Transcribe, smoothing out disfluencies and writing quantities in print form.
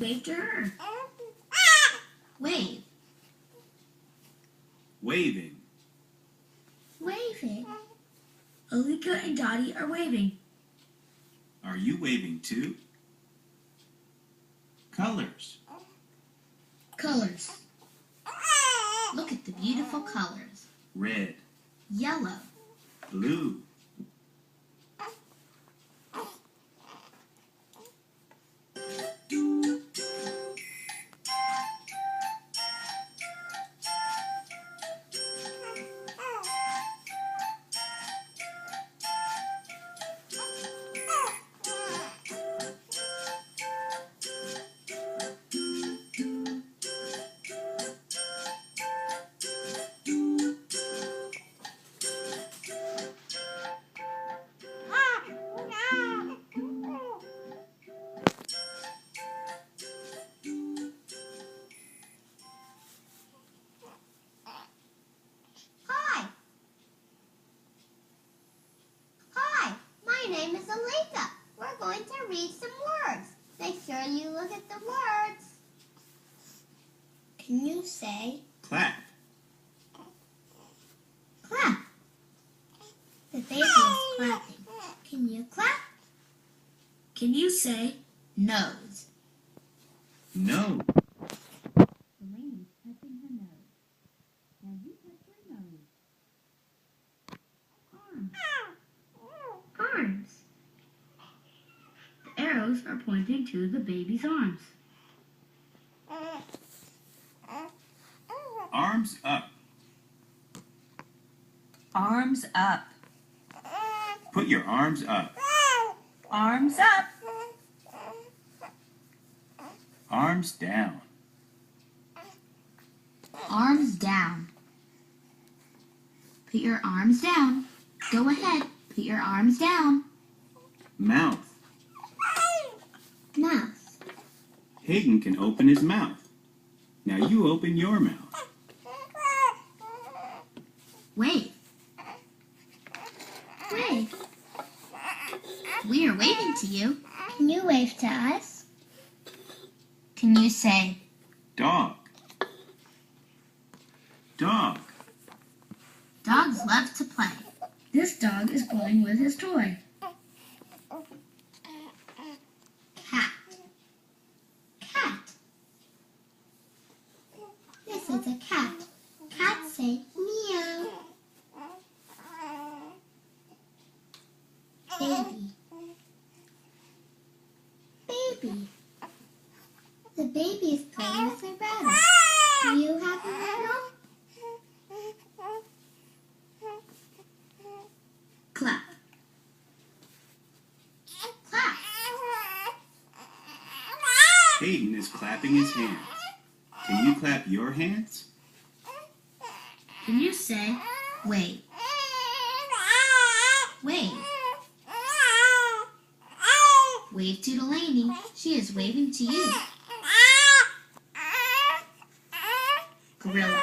Wave to her. Wave. Waving. Waving. Alika and Dottie are waving. Are you waving too? Colors. Colors. Look at the beautiful colors. Red. Yellow. Blue. Hi, my name is Alika. We're going to read some words. Make sure you look at the words. Can you say Clap. clap? The baby is clapping. Can you clap? Can you say nose? No. Elaine's touching her nose. Now you touch your nose. Arms. Arms. The arrows are pointing to the baby's arms. Arms up. Arms up. Put your arms up. Arms up. Arms down. Arms down. Put your arms down. Go ahead. Put your arms down. Mouth. Mouth. Hayden can open his mouth. Now you open your mouth. Wave. Wave. We are waving to you. Can you wave to us? Can you say Dog. Dog. dogs love to play? This dog is playing with his toy. Cat. Cat. This is a cat. Cats say meow. Baby. Baby. The baby is playing with her rattle. Do you have a rattle? Clap. Clap. Hayden is clapping his hands. Can you clap your hands? Can you say wave? Wave. Wave to Delaney. She is waving to you. Gorilla.